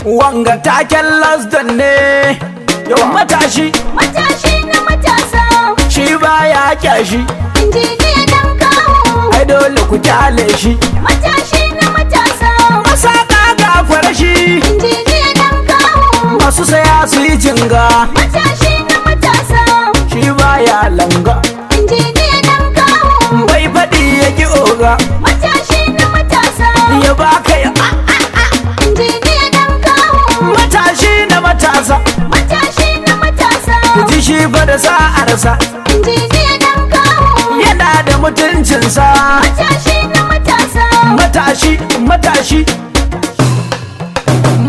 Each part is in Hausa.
wanga taken lasdan ne yawan matashi na matasa shi baya kyashi injiniya dan kawo ai dole ku kyale shi matashi na matasa masaka gafara shi injiniya dan kawo masu saya su yi jinga matashi na matasa shi baya langa injiniya dan kawo bai faɗi ya ki oga matashi na matasa ya baka ya injiniya dan kawo matashi na matasa matashi na matasa ku ji shi fa da sa'arsa injiniya dan kawo yana da mutuncinsa matashi na matasa matashi matashi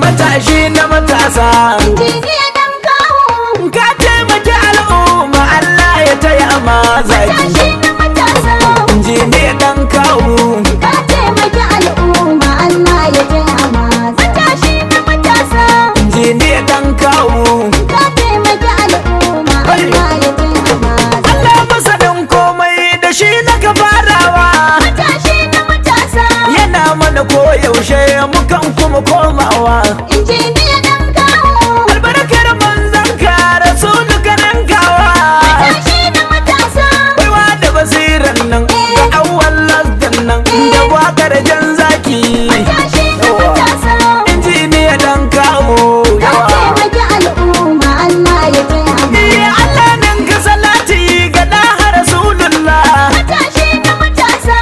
matashi na matasa injiniya dan kawo ka taimaki al'umma Allah ya taya ma zaki matashi na matasa injiniya dan kawo ka taimaki al'umma Allah ya taya ma matashi na matasa injiniya dan kawo ka taimaki al'umma Allah ya taya ma Allah masanin komai da shi na ka farawa matashi na matasa yana mana koyaushe mukan kuma komawa injiniya dan kawo albarkar manzon ka rasulu kanan kawa matashi na matasa baiwa da basiran nan da awwal lasdan nan da wakar jan zaki matashi na matasa injiniya dan kawo ka yawa taimaki al'umma Allah ya taya ma Iya Allah nan ka salati ga daha rasulullah matashi na matasa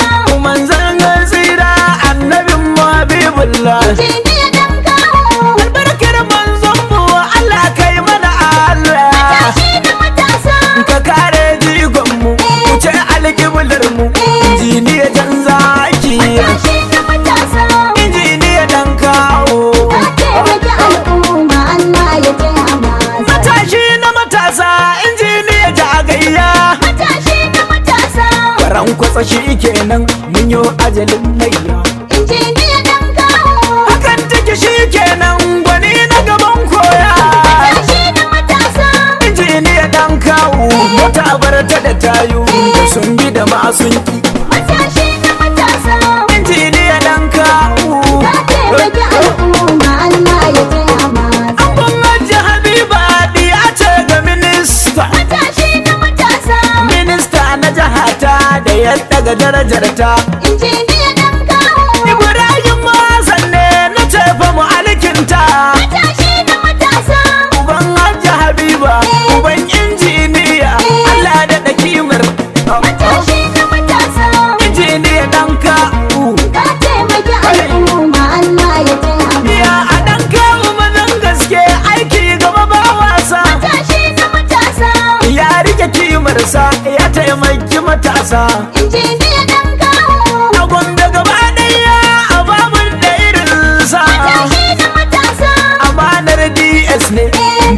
manzon tsira annabin mu habibullah injiniya dan kawo albarkar manzon mu Allah kai mana Allah matashi na matasa ka kare jigon mu ku ce alƙiblar mu injiniya jan zaki matashi na matasa injiniya dan kawo ka taimaki al'umma Allah ya taya ma matashi na matasa injiniya jagayya matashi na matasa karan kwatsa shi kenan mun yo ajalin maiya injiniya dan kawo hakan take shi kenan gwani na gaban koya matashi na matasa injiniya dan kawo mota barta da tayu da sun bi da masun ki matashi na matasa injiniya dan kawo ka taimaki al'umma Allah ya taya ma abun hajji habiba diya ce ga minista matashi na matasa minista na jihata da ya daga darajarta injiniya dan kawo ibrahim mazan ne na tefa mu alkinta matashi na matasa uban hajji habiba uban injiniya Allah da da kimar matashi na matasa injiniya dan kawo ka taimaki al'umma Allah ya taya ma ya a dan kawo mazan gaske aiki gaba ba wasa matashi na matasa ya rike kimarsa ya taimaki matasa injiniya dan kawo a gombe gaba daya a babun da irinsa matashi na matasa amanar ds ne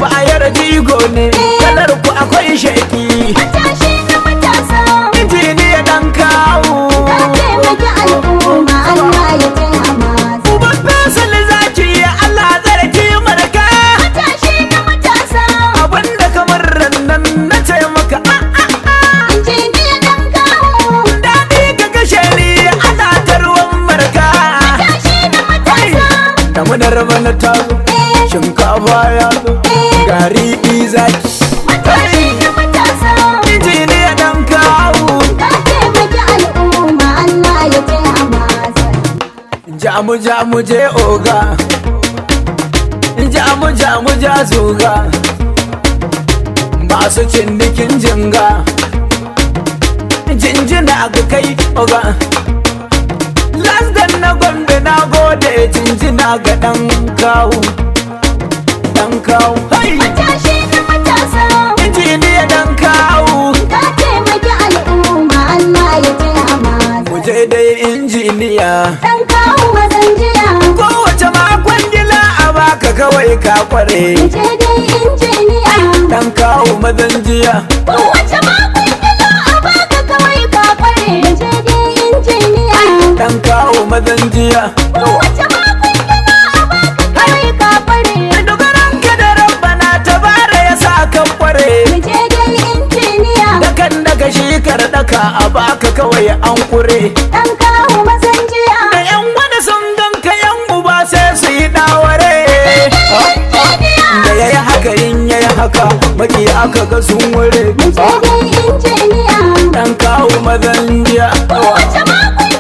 bayar jigo ne kalar ku akwai sheki matashi na matasa injiniya dan kawo ka taimaki al'umma Allah ya taya ma uban fesal zaki Allah tsare kimarka matashi na matasa abinda kamar rannan na taimaka injiniya dan kawo daɗi ga gashari ana tarwan marka matashi na matasa damunar mana ta zo shinkafa ya zo gari zaki matashi na matasa injiniya dan kawo ka taimaki al'umma Allah ya taya ma jamu je oga jamu ja zuga masu cinnikin jinga jinjina ga kai oga lasdan na gombe na gode jinjina ga dan kawo hai matashi na matasa injiniya dan kawo ka taimaki al'umma Allah ya taya ma mu je dai injiniya dan kawo mazan jiya kowace makon gila a baka kawai ka kware je dai injiniya dan kawo mazan jiya kowace makon gida a baka kawai ka kware je dai injiniya dan kawo mazan jiya kowace makon gida a baka kawai ka kware dogaran ka da rabbana tabara ya sa ka kware je dai injiniya dakan daga shekar daka a baka kawai an kure dan kawo mazan jiya da yan wani sun ganka yan uba sai su yi daware Baki aka ga sun wure mu je dai injiniya. Dan kawo mazan jiya Kowace makon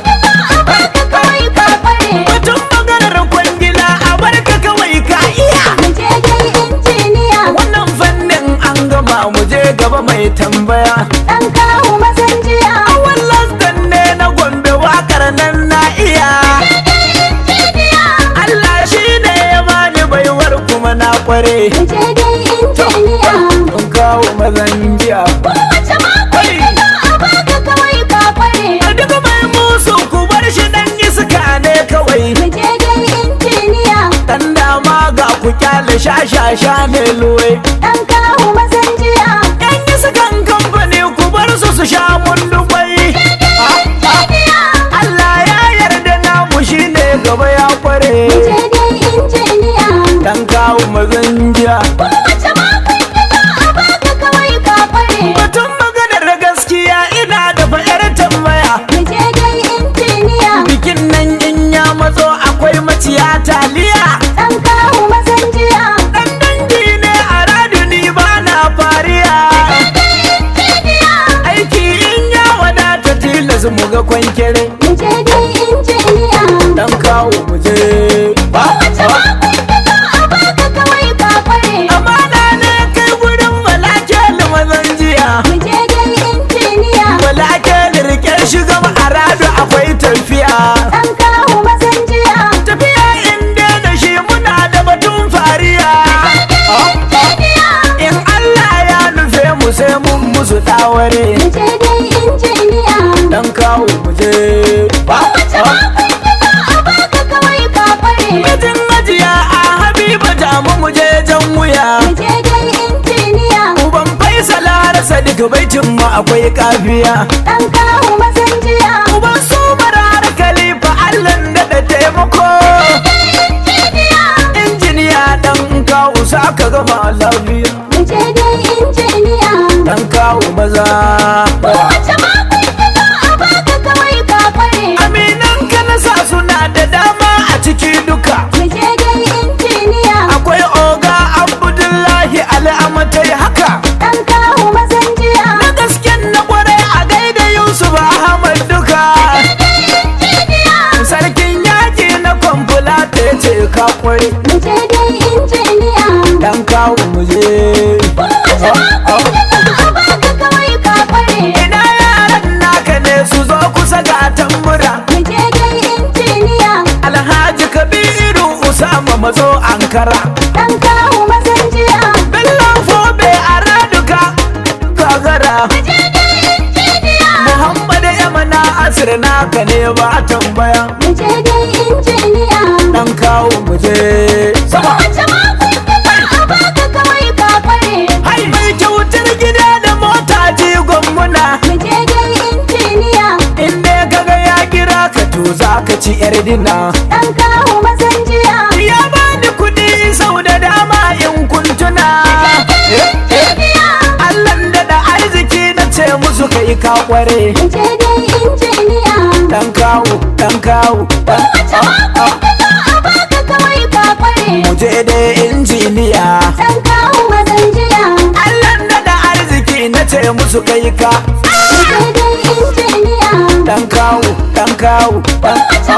a baka kawai ka kware. Mutum maganar kwangila a barka kawai ka iya Mu je dai injiniya. Wannan fannin an gama mu je gaba mai tambaya Dan kawo mazan jiya. Wallan ne na Gombe wakar nan na iya Allah shi ne ya bani baiwar kuma na kware Mu je dai injiniya. Mun kawo mazan jiya Kowace makon a baka kawai ka kware. A duk mai musu ku bar shi dan iska ne kawai Mu je dai injiniya. Dan dama ga ku kyale shashasha ne luwai Dan kawo mazan jiya. Yan iskan kamfani ku bar su sha mun dubai Allah ya yarda namu shi ne gaba ya kware Mu je dai injiniya. Dan kawo mazan jiya Kowace makon a baka kawai ka kware. Batun maganar gaskiya ina da fa'yar tambaya Mu je dai injiniya. Bikin nan in ya matso akwai maciya taliya Dan kawo mazan jiya. Dan dangi ne a raduni ba na fariya Aiki in ya wadata tilas mu ga kwankere Mu je dai injiniya. Dan kawo mu je Kowace makon a baka kawai ka kware. Amana ne kai gurin malakel mazan jiya Mu je dai injiniya. Malakel rike shiga a radu akwai tafiya Dan kawo mazan jiya. Tafiya inda da shi muna da batun fariya In Allah ya nufe mu sai mun musu daware Mu je dai injiniya. Dan kawo mu je Kowace makon a baka kawai ka kware. Mijin majiya a Habiba jamu mu je jan wuya Mu je dai injiniya. Uban Faisal har Sadiq baitin mu akwai kafiya Dan kawo mazan jiya. Uban su har Khalifa Allah da taimako Injiniya dan kawo saka gama lafiya Mu je dai injiniya. Dan kawo maza Kowace makon a baka kawai ka kware. Aminan ka na sa suna da dama a ciki duka Mu je dai injiniya. Akwai Oga Abdullahi Al'amatai haka Dan kawo mazan jiya. Na gasken na kwarai a gaida Yusuf Ahmad duka Sarkin yaki na kwamfula ta ce ka kware Mu je dai injiniya. Dan kawo mu je Kowace makon a baka kawai ka kware. Ina yaran naka ne su zo kusa ga tambura Mu je dai injiniya. Alhaji Kabiru Usama mazo Ankara Dan kawo mazan jiya. Bello Fobe a raduka gagara Mu je dai injiniya. Muhammad Yamana Asir naka ne ba tambaya Mu je dai injiniya. Dan kawo mu je sama Kowace makon a baka kawai ka kware. Hai mai kyautar gida da mota jigon muna Mu je dai injiniya. Inda kaga ya kira ka to za ka ci yar dina Dan kawo mazan jiya. Ya bani kudi sau da dama in kuntuna Allah da arziki na ce musu kai ka kware Mu je dai injiniya. Dan kawo Kowace makon a baka kawai ka kware. mu je da injiniya Dan kawo mazan jiya. Allah da arziki na ce musu kai ka Mu je dai injiniya. Dan kawo Kowace